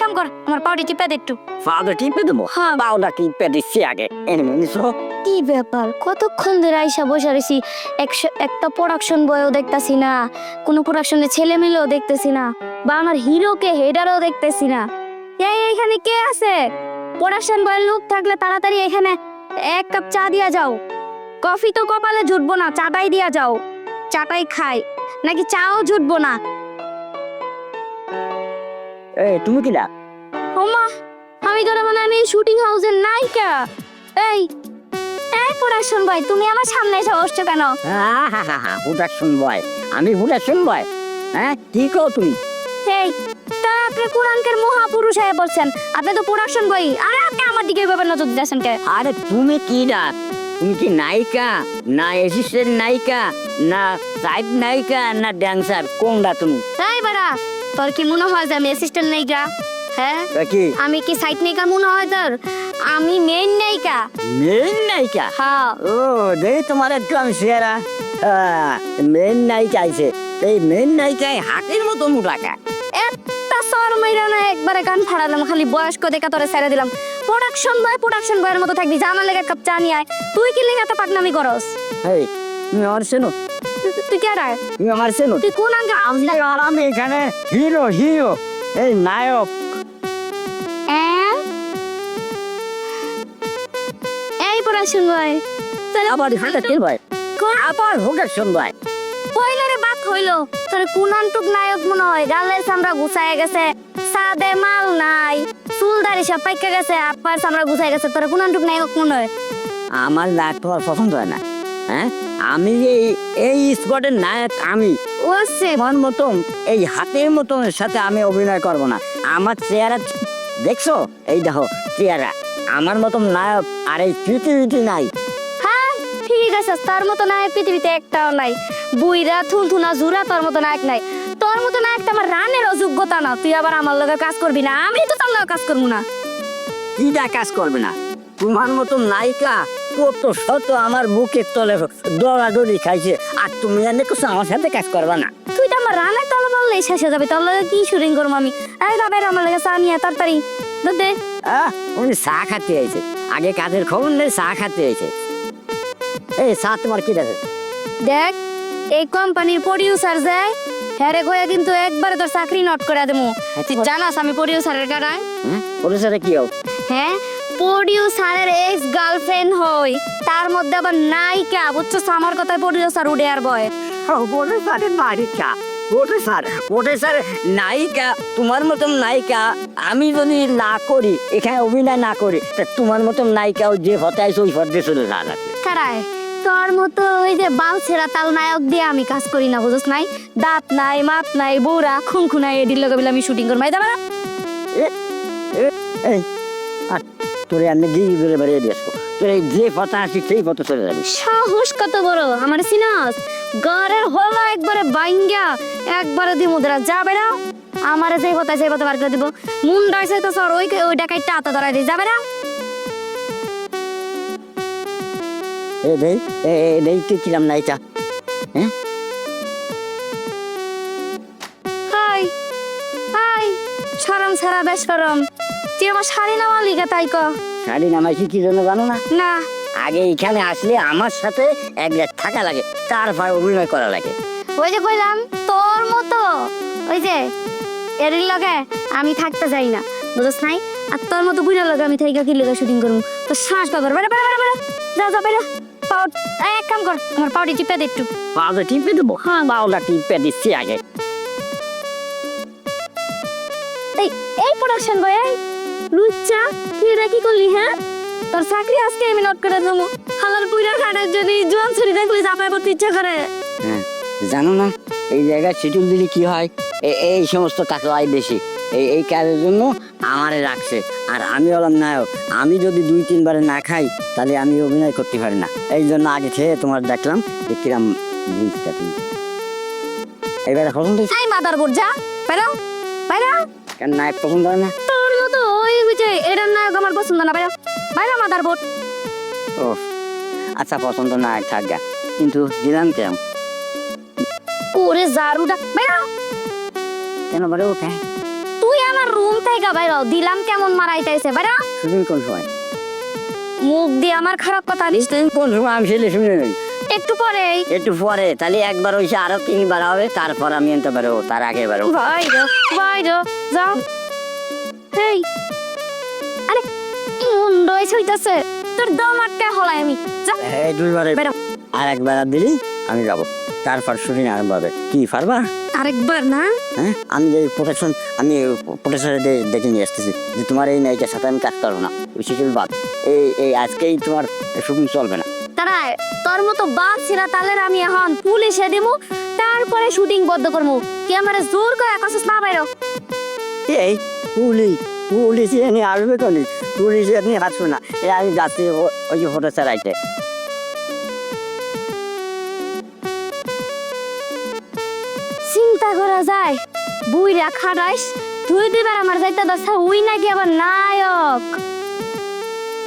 কাম কর, আমার পাউডি টিপে দে একটু। পাউডার টিপে দেবো? হ্যাঁ। পাউডার টিপে দিচ্ছি আগে। এনে নিছো? কি ব্যাপার, কতক্ষণ ধরে আইসা বসে রয়েছি, একটা প্রোডাকশন বয়ও দেখতেছি না, কোনো প্রোডাকশনের ছেলে মেয়েও দেখতেছি না, বা আমার হিরোকে হেডারও দেখতেছি না। এইখানে কে আছে? প্রোডাকশন বয়ের লোক থাকলে তাড়াতাড়ি এখানে এক কাপ চা দিয়া যাও। কফি তো কপালে জুটবো না, চাটাই দিয়া যাও, চাটাই খাই, নাকি চাও জুটবো না? তুমি কি না? ওমা, আমি তো মানে আমি শুটিং হাউসের নায়িকা। এই এই প্রোডাকশন বয়, তুমি আমার সামনে এসে বসছো কেন? প্রোডাকশন বয়? আমি প্রোডাকশন বয়? হ্যাঁ, কি কও তুমি? এই তা আপনি কোরআনকের মহাপুরুষ হয়ে বলছেন, আপনি তো প্রোডাকশন বয়, আরে আপনি আমার দিকে এভাবে নজর দিতেছেন কে? আরে তুমি কি না? তুমি কি নায়িকা, না অ্যাসিস্ট্যান্ট নায়িকা, না সাইড নায়িকা, না ড্যান্সার, কোনটা তুমি? এই বাড়া, তোর কি মনে হয় যে আমি অ্যাসিস্ট্যান্ট নায়িকা? হ্যাঁ, কি আমি কি সাইড নায়িকা মনে হয় তোর? আমি মেইন নায়িকা। মেন নায়িকা? হ্যাঁ। ও দেই তোমার একটু আমি সেরা মেন নায়িকা আইছে। এই মেন নায়িকায় হাতের মতো মোটাকা। একটা সর মাইরা না একবারে কান ফাড়ালাম, খালি বয়স্ক দেখা তোরে ছেড়ে দিলাম। প্রোডাকশন বয়ের মতো থাকবি, জানা লেগে কাপ চা নিয়ে আয়। তুই কি লেগে এত পাকনামি করস? এই তুমি আমার চেনো? তুই কে রে? তুমি আমার চেনো? তুই কোন আঙ্গা? আমি এখানে হিরো, হিরো, এই নায়ক। এই প্রোডাকশন বয়, আবার প্রোডাকশন বয়? আবার প্রোডাকশন বয়? কইলারে বাত হইলো, তোর কুনান্টুক নায়ক মনে হয়, গালের চামড়া গুছায় গেছে, সাদে মাল নাই, চুল দাড়ি সব পাইকা গেছে, আপার চামড়া গুছায় গেছে, তোর কুনান্টুক নায়ক মনে হয়? আমার নায়ক তোমার পছন্দ হয় না? হ্যাঁ, আমি এই স্পটের নায়ক আমি। ওসে আমার মতন এই হাতের মতনের সাথে আমি অভিনয় করব না। আমার চেহারা দেখছো? এই দেখো চেহারা, আমার মতন নায়ক আর এই পৃথিবীতে নাই। হ্যাঁ ঠিক আছে, তোর মতো নায়ক পৃথিবীতে একটাও নাই। বুইরা থুনথুনা জুরা তোর মতো নায়ক নাই। তোর মতো নায়ক তো আমার রানের অযোগ্যতা না। তুই আবার আমার লগে কাজ করবি না, আমি তো তোর লগে কাজ করবো না। কিটা কাজ করবে না? তোমার মতন নায়িকা কত শত আমার বুকের তলে দৌড়াদৌড়ি খাইছে, আর তুমি এনে কিছু আমার সাথে কাজ করবা না? তুই তো আমার রানের তলে বললেই শেষ হয়ে যাবে, তোর লগে কি শুটিং করবো আমি? এই যাবে আমার লগে চা নিয়ে তাড়াতাড়ি দে। উনি চা খাতে আইছে, আগে কাজের খবর নেই, চা খাতে আইছে। এই চা তোমার কি আছে? দেখ, এই কোম্পানির প্রোডিউসার যায় হ্যারে কইয়া কিন্তু একবারে তোর চাকরি নট করে দেবো। তুই জানাস আমি প্রোডিউসারের গাড়ায়? প্রডিউসারে কি হোক? হ্যাঁ, প্রোডিউসারের এক্স গার্লফ্রেন্ড হই, তার মধ্যে আবার নায়িকা, বুঝছো? আমার কথায় প্রোডিউসার উঠে আর বয়। প্রডিউসারের নায়িকা? প্রডিউসার নায়িকা? তোমার মতন নায়িকা আমি যদি না করি, এখানে অভিনয় না করি, তা তোমার মতন নায়িকাও যে হতে আছে ওই হতে চলে যা লাগবে। কারায় তোর মতো ওই যে বাল ছেঁড়া তাল নায়ক দিয়ে আমি কাজ করি না, বুঝছ নাই? দাঁত নাই, মাত নাই, বউরা খুনখুনাই এডির লগে বলে আমি শুটিং করবো, যাবে না? এই আর তোরে আমি দিয়ে বেড়ে বেড়িয়ে দিয়ে আসবো, তোর এই যে পথে আসি সেই পথে চলে যাবি। সাহস কত বড় আমার সিনাস, ঘরের হলো একবারে বাইঙ্গা একবারে দি মুদ্রা যাবে না। আমারে যে হতা সেই পথে বার করে দিব, মুন্ডা আছে তো সর ওই ডাকাইটা হাতে ধরাই দিই, যাবে না? কিলাম না এটা। হ্যাঁ, হাই হাই, শরম ছাড়া বেশ শরম, তুই আমার শাড়ি নেওয়া লিখে তাই ক? শাড়ি নামাইছি কি জন্য জানো না? না। আগে এখানে আসলে আমার সাথে এক রাত থাকা লাগে, তারপর অভিনয় করা লাগে। ওই যে কইলাম তোর মতো ওই যে এর লগে আমি থাকতে যাই না, বুঝছ নাই? আর তোর মতো বুড়ার লগে আমি থাইকা কি লগে শুটিং করবো? তো শ্বাস পাবার বেড়া বেড়া বেড়া যা যা বেড়া। এক কাম কর, আমার পাউডি টিপে দে একটু। পাউডার টিপে দেবো? হ্যাঁ, পাউডার টিপে দিচ্ছি আগে। এই প্রোডাকশন বয়, এই লুচ্চা তুই এটা কি করলি? হ্যাঁ, তোর চাকরি আজকে আমি নট করে দেবো। হালার পুইরা খাটার জন্য জোয়ান ছুরি দেখলি চাপাই পড়তে ইচ্ছা করে। হ্যাঁ, জানো না এই জায়গায় শিডিউল দিলে কি হয়? এই সমস্ত টাকা হয় বেশি, এই কাজের জন্য আমারে রাখছে। আর আমি হলাম নায়ক, আমি যদি 2-3 না খাই তাহলে আমি অভিনয় করতে পারি না। এই জন্য আগে খেয়ে তোমার দেখলাম যে কিরাম জিনিসটা। তুমি এবারে পছন্দ এই মাদার বোর্ড যা বাইরা বাইরা। কেন নায়ক পছন্দ হয় না? তোর মতো ওই বুঝে এটার নায়ক আমার পছন্দ না, বাইরা বাইরা মাদার বোর্ড। ও আচ্ছা, পছন্দ না থাক গা, কিন্তু দিলাম কেন? ওরে জারুটা বাইরা। কেন বলে ওকে? তুই তুই আমার রুম থেকে বাইর হ। দিলাম কেমন মারাইতেছে বাইরা। শুটিং কোন সময়? মুখ দিয়ে আমার খারাপ কথা নিস। শুটিং কোন সময় আমি সেটা শুনে নেই। একটু পরেই। একটু পরে তাহলে একবার হইছে আরো 3বার হবে, তারপর আমি আনতে পারবো, তার আগে পারবো। বাইরে যাও। হেই আরে মুন্ড এসে হইতাছে, তোর দম আটকে হলাই আমি। যা এই 2বারে বেরো। আর একবার আর দিলি আমি যাব, তারপর শুটিং আরম্ভ হবে। কি পারবা? আরেকবার না। হ্যাঁ, আমি যে প্রোটেকশন, আমি প্রোটেকশনে দেখে নিয়ে আসতেছি যে তোমার এই নায়িকার সাথে আমি কাজ করবো না, ওই শিশুর বাদ। এই আজকেই তোমার শুটিং চলবে না। তারাই তোর মতো বাপ ছিড়া তালের আমি এখন পুলিশে দিমু, তারপরে শুটিং বন্ধ করবো। ক্যামেরা জোর করে আকাশে না বাইরো। এই পুলিশ এনে আসবে তো নি, পুলিশ এনে আসবে না। আমি যাচ্ছি ওই যে হোটেল চালাইতে। চিন্তা করা যায়, বুইরা খারাইস 2 দিবার আমার যাইতে দশা উই নাকি আবার নায়ক।